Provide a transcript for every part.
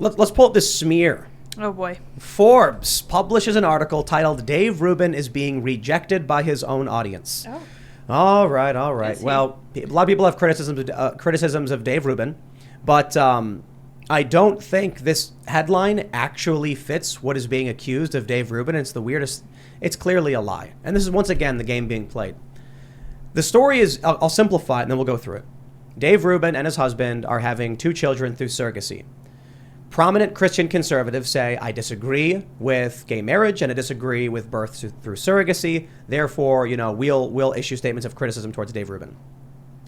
Let's pull up this smear. Oh boy. Forbes publishes an article titled "Dave Rubin is being rejected by his own audience." Oh. All right. Well, a lot of people have criticisms of Dave Rubin, but I don't think this headline actually fits what is being accused of Dave Rubin. It's the weirdest. It's clearly a lie. And this is once again the game being played. The story is, I'll simplify it and then we'll go through it. Dave Rubin and his husband are having 2 children through surrogacy. Prominent Christian conservatives say, I disagree with gay marriage and I disagree with birth through surrogacy. Therefore, we'll issue statements of criticism towards Dave Rubin.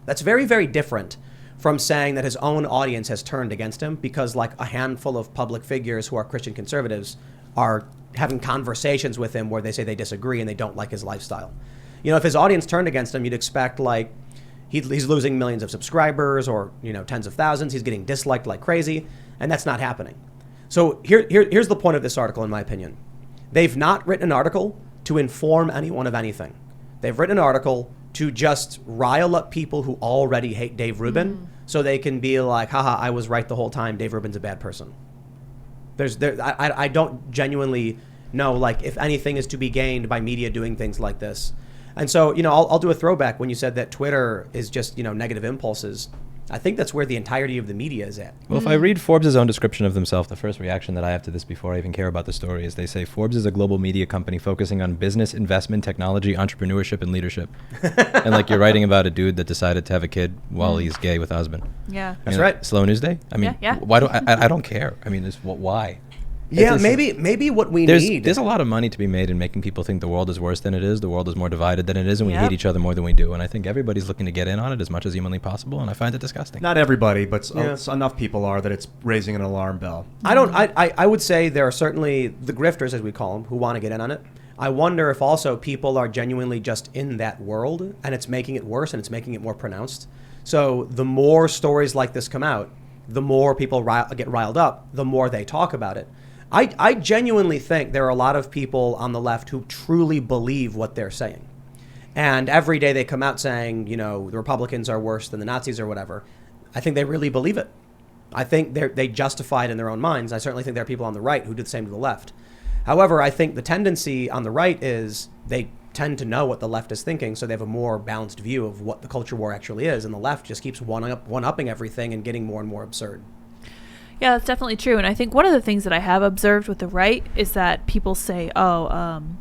That's very, very different from saying that his own audience has turned against him because like a handful of public figures who are Christian conservatives are having conversations with him where they say they disagree and they don't like his lifestyle. If his audience turned against him, you'd expect like he's losing millions of subscribers or, tens of thousands. He's getting disliked like crazy. And that's not happening. So here's the point of this article, in my opinion. They've not written an article to inform anyone of anything. They've written an article to just rile up people who already hate Dave Rubin so they can be like, haha, I was right the whole time. Dave Rubin's a bad person. I don't genuinely know, like, if anything is to be gained by media doing things like this. And so, I'll do a throwback when you said that Twitter is just, negative impulses. I think that's where the entirety of the media is at. Well, if I read Forbes' own description of themselves, the first reaction that I have to this before I even care about the story is they say Forbes is a global media company focusing on business, investment, technology, entrepreneurship, and leadership. And like you're writing about a dude that decided to have a kid while he's gay with a husband. Yeah. That's right. Slow news day? I mean, yeah. Why do I don't care. I mean, why? Yeah, maybe what we need. There's a lot of money to be made in making people think the world is worse than it is, the world is more divided than it is, and we hate each other more than we do. And I think everybody's looking to get in on it as much as humanly possible, and I find it disgusting. Not everybody, but enough people are that it's raising an alarm bell. I would say there are certainly the grifters, as we call them, who want to get in on it. I wonder if also people are genuinely just in that world, and it's making it worse, and it's making it more pronounced. So the more stories like this come out, the more people get riled up, the more they talk about it. I genuinely think there are a lot of people on the left who truly believe what they're saying. And every day they come out saying, the Republicans are worse than the Nazis or whatever. I think they really believe it. I think they justify it in their own minds. I certainly think there are people on the right who do the same to the left. However, I think the tendency on the right is they tend to know what the left is thinking, so they have a more balanced view of what the culture war actually is, and the left just keeps one-upping everything and getting more and more absurd. Yeah, that's definitely true. And I think one of the things that I have observed with the right is that people say, one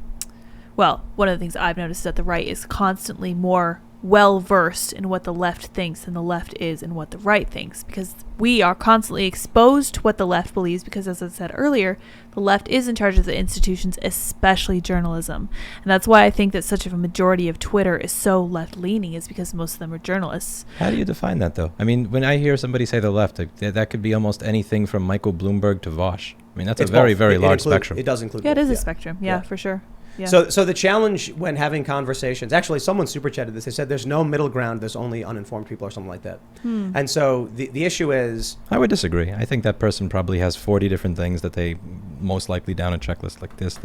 of the things I've noticed is that the right is constantly more well-versed in what the left thinks than the left is in what the right thinks, because we are constantly exposed to what the left believes, because as I said earlier, the left is in charge of the institutions, especially journalism. And that's why I think that such a majority of Twitter is so left-leaning, is because most of them are journalists. How do you define that, though? I mean, when I hear somebody say the left, that could be almost anything from Michael Bloomberg to Vosh. I mean, that's a very, very large spectrum. It does include both. It is a spectrum. Yeah, for sure. Yeah. So the challenge when having conversations, actually someone super chatted this, they said there's no middle ground, there's only uninformed people or something like that. And so the issue is... I would disagree. I think that person probably has 40 different things that they most likely down a checklist, like this,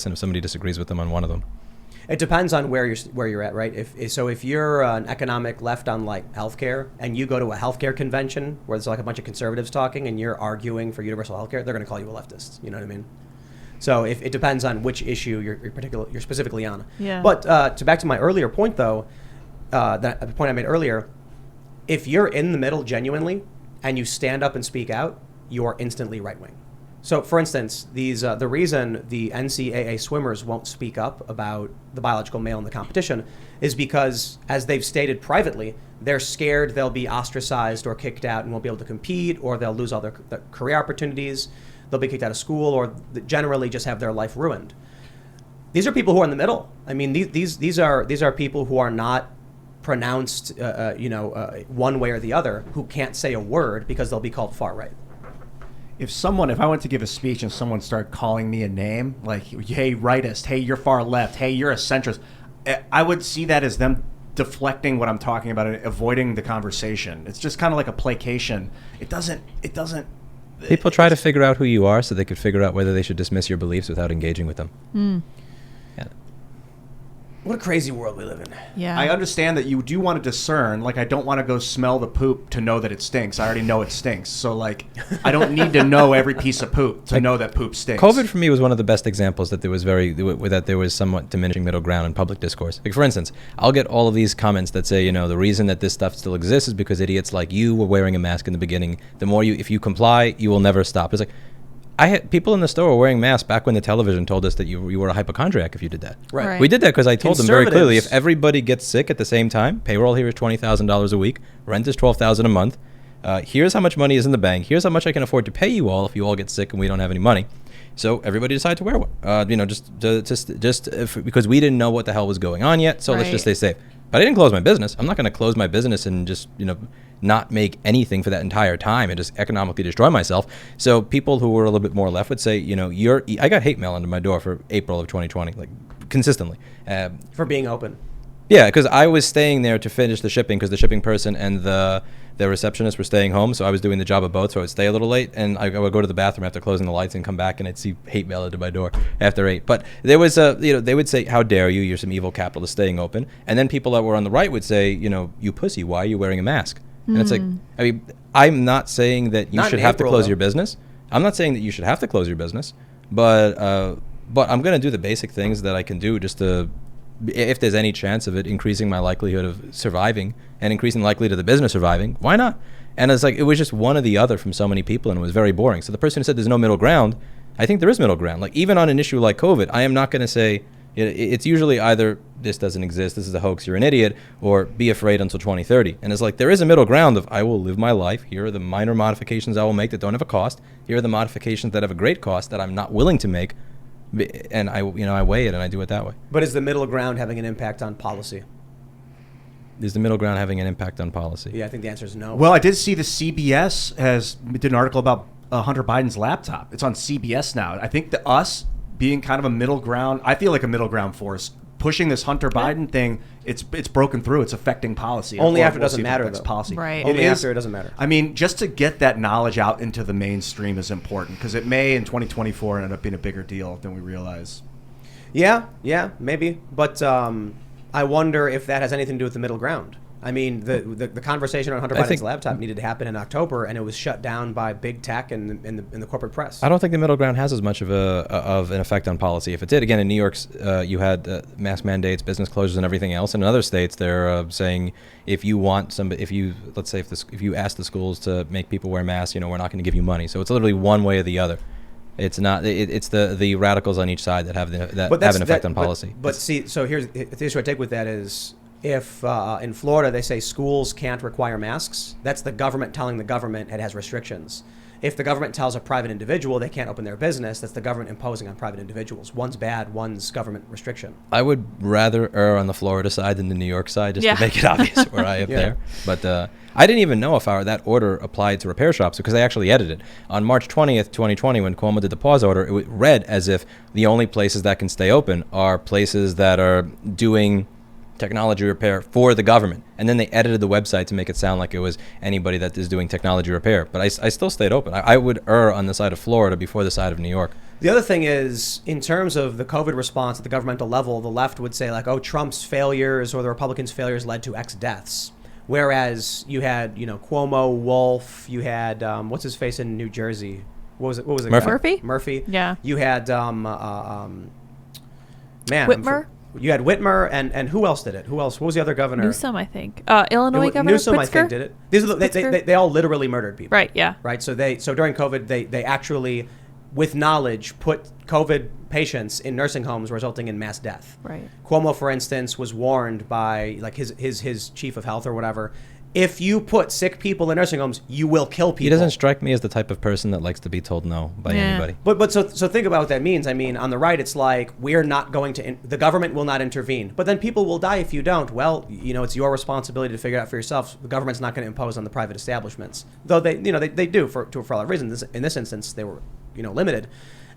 and if somebody disagrees with them on one of them. It depends on where you're at, right? If you're an economic left on like healthcare and you go to a healthcare convention where there's like a bunch of conservatives talking and you're arguing for universal healthcare, they're going to call you a leftist. You know what I mean? So it depends on which issue you're specifically on. Yeah. But back to my earlier point, though, the point I made earlier, if you're in the middle genuinely and you stand up and speak out, you are instantly right wing. So, for instance, the reason the NCAA swimmers won't speak up about the biological male in the competition is because, as they've stated privately, they're scared they'll be ostracized or kicked out and won't be able to compete, or they'll lose all their career opportunities. They'll be kicked out of school, or generally just have their life ruined. These are people who are in the middle. I mean, these are people who are not pronounced, one way or the other, who can't say a word because they'll be called far right. If I went to give a speech and someone started calling me a name, like, hey, rightist, hey, you're far left, hey, you're a centrist, I would see that as them deflecting what I'm talking about and avoiding the conversation. It's just kind of like a placation. It doesn't. People try to figure out who you are so they could figure out whether they should dismiss your beliefs without engaging with them. Yeah. What a crazy world we live in. Yeah. I understand that you do want to discern. Like, I don't want to go smell the poop to know that it stinks. I already know it stinks. So, like, I don't need to know every piece of poop to know that poop stinks. COVID for me was one of the best examples that there was somewhat diminishing middle ground in public discourse. Like, for instance, I'll get all of these comments that say, the reason that this stuff still exists is because idiots like you were wearing a mask in the beginning. If you comply, you will never stop. It's like, I had people in the store were wearing masks back when the television told us that you were a hypochondriac if you did that. Right. We did that because I told them very clearly, if everybody gets sick at the same time, payroll here is $20,000 a week, rent is $12,000 a month. Here's how much money is in the bank. Here's how much I can afford to pay you all if you all get sick and we don't have any money. So everybody decided to wear one. Just because we didn't know what the hell was going on yet. So let's just stay safe. But I didn't close my business. I'm not going to close my business and just not make anything for that entire time and just economically destroy myself. So people who were a little bit more left would say, I got hate mail under my door for April of 2020, like consistently. For being open. Yeah, because I was staying there to finish the shipping because the shipping person and the receptionist were staying home. So I was doing the job of both. So I would stay a little late and I would go to the bathroom after closing the lights and come back and I'd see hate mail under my door after 8. But there was they would say, how dare you? You're some evil capitalist staying open. And then people that were on the right would say, you pussy, why are you wearing a mask? And it's like, I'm not saying that you should have to close your business. I'm not saying that you should have to close your business, but I'm going to do the basic things that I can do just to, if there's any chance of it increasing my likelihood of surviving and increasing the likelihood of the business surviving, why not? And it's like, it was just one or the other from so many people and it was very boring. So the person who said there's no middle ground, I think there is middle ground. Like even on an issue like COVID, I am not going to say, it's usually either this doesn't exist, this is a hoax, you're an idiot, or be afraid until 2030. And it's like there is a middle ground of I will live my life. Here are the minor modifications I will make that don't have a cost. Here are the modifications that have a great cost that I'm not willing to make. And I weigh it and I do it that way. But is the middle ground having an impact on policy? Is the middle ground having an impact on policy? Yeah, I think the answer is no. Well, I did see the CBS did an article about Hunter Biden's laptop. It's on CBS now. I think us being kind of a middle ground, I feel like a middle ground force. Pushing this Hunter Biden thing, it's broken through. It's affecting policy. Only after it doesn't matter, though. Policy. Right. Only after it doesn't matter. I mean, just to get that knowledge out into the mainstream is important because it may in 2024 end up being a bigger deal than we realize. Yeah, maybe. But I wonder if that has anything to do with the middle ground. I mean, the conversation on Hunter Biden's laptop needed to happen in October, and it was shut down by big tech and the corporate press. I don't think the middle ground has as much of an effect on policy. If it did, again, in New York, you had mask mandates, business closures, and everything else. And in other states, they're saying if you ask the schools to make people wear masks, we're not going to give you money. So it's literally one way or the the radicals on each side that have an effect on policy. But see, so here's the issue I take with that is, if in Florida they say schools can't require masks, that's the government telling the government it has restrictions. If the government tells a private individual they can't open their business, that's the government imposing on private individuals. One's bad, one's government restriction. I would rather err on the Florida side than the New York side, just to make it obvious where I am there. But I didn't even know if that order applied to repair shops because they actually edited it. On March 20th, 2020, when Cuomo did the pause order, it read as if the only places that can stay open are places that are doing technology repair for the government. And then they edited the website to make it sound like it was anybody that is doing technology repair. But I still stayed open. I would err on the side of Florida before the side of New York. The other thing is, in terms of the COVID response at the governmental level, the left would say like, oh, Trump's failures or the Republicans' failures led to X deaths. Whereas you had, Cuomo, Wolf, you had, what's his face in New Jersey? What was it? Murphy? Murphy. Yeah. You had, Whitmer? You had Whitmer, and who else did it? Who else? What was the other governor? Newsom, I think. Illinois governor. Newsom, Pritzker? I think, did it. These are they all literally murdered people. Right. Yeah. Right. So during COVID, they actually, with knowledge, put COVID patients in nursing homes, resulting in mass death. Right. Cuomo, for instance, was warned by like his chief of health or whatever. If you put sick people in nursing homes, you will kill people. He doesn't strike me as the type of person that likes to be told no by anybody. But so think about what that means. I mean, on the right, it's like we're not going to. The government will not intervene. But then people will die if you don't. Well, it's your responsibility to figure it out for yourself. The government's not going to impose on the private establishments, though they do for a lot of reasons. In this instance, they were limited.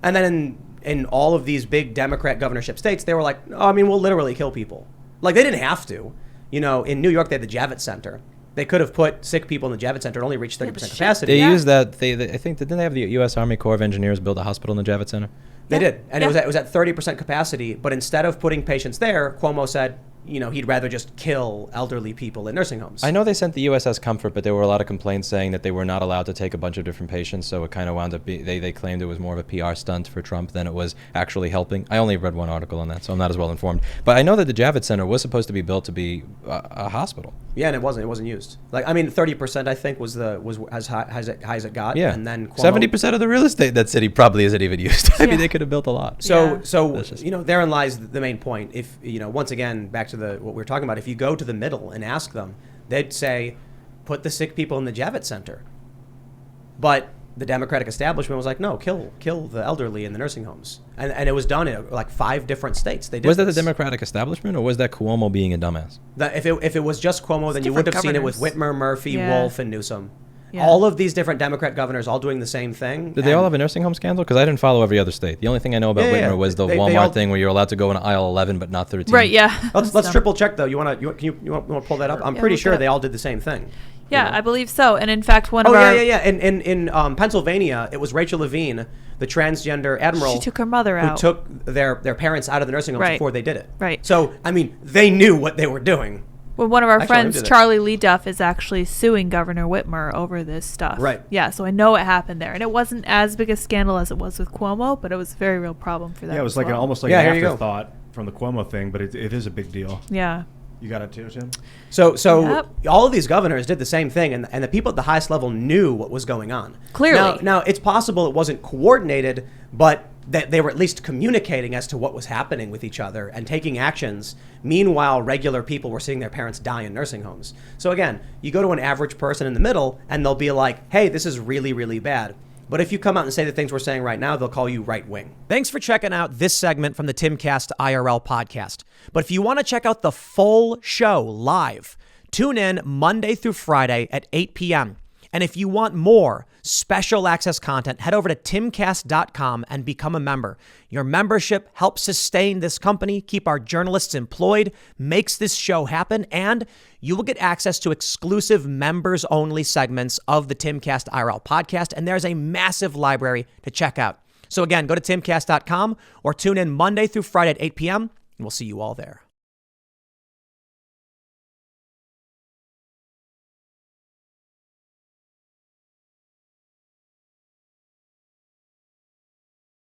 And then in all of these big Democrat governorship states, they were like, we'll literally kill people. Like they didn't have to. In New York, they had the Javits Center. They could have put sick people in the Javits Center. It only reached 30% capacity. They used that. I think didn't they have the U.S. Army Corps of Engineers build a hospital in the Javits Center? They did. And it was at 30% capacity. But instead of putting patients there, Cuomo said, he'd rather just kill elderly people in nursing homes. I know they sent the USS Comfort, but there were a lot of complaints saying that they were not allowed to take a bunch of different patients. So it kind of wound up they claimed it was more of a PR stunt for Trump than it was actually helping. I only read one article on that, so I'm not as well informed. But I know that the Javits Center was supposed to be built to be a hospital. Yeah, and it wasn't. It wasn't used. 30% I think was as high as it got. Yeah. And then Cuomo, 70% of the real estate in that city probably isn't even used. I mean, they could have built a lot. So Yeah. therein lies the main point. If once again back to what we were talking about, if you go to the middle and ask them, they'd say, put the sick people in the Javits Center. But the Democratic establishment was like, no, kill the elderly in the nursing homes, and it was done in like 5 different states. They did. Was that the Democratic establishment, or was that Cuomo being a dumbass? If it was just Cuomo, then you would have seen it with Whitmer, Murphy, Wolf, and Newsom. Yeah. All of these different Democrat governors all doing the same thing. Did they all have a nursing home scandal? Because I didn't follow every other state. The only thing I know about Whitmer was the Walmart thing where you're allowed to go in aisle 11 but not 13. Right, yeah. Let's triple check though. You want to pull that up? I'm pretty sure they all did the same thing. Yeah, I believe so. And in fact, In Pennsylvania, it was Rachel Levine, the transgender admiral. She took her mother out. Who took their parents out of the nursing homes before they did it. Right. So, I mean, they knew what they were doing. Well, one of our friends, Charlie Lee Duff, is actually suing Governor Whitmer over this stuff. Right. Yeah, so I know it happened there. And it wasn't as big a scandal as it was with Cuomo, but it was a very real problem for them. Yeah, it was like almost like an afterthought from the Cuomo thing, but it is a big deal. Yeah. You got it too, Tim? So all of these governors did the same thing, and the people at the highest level knew what was going on. Clearly. Now it's possible it wasn't coordinated, but that they were at least communicating as to what was happening with each other and taking actions. Meanwhile, regular people were seeing their parents die in nursing homes. So again, you go to an average person in the middle, and they'll be like, hey, this is really, really bad. But if you come out and say the things we're saying right now, they'll call you right wing. Thanks for checking out this segment from the Timcast IRL podcast. But if you want to check out the full show live, tune in Monday through Friday at 8 p.m. And if you want more special access content, head over to timcast.com and become a member. Your membership helps sustain this company, keep our journalists employed, makes this show happen, and you will get access to exclusive members-only segments of the Timcast IRL podcast, and there's a massive library to check out. So again, go to timcast.com or tune in Monday through Friday at 8 p.m., and we'll see you all there.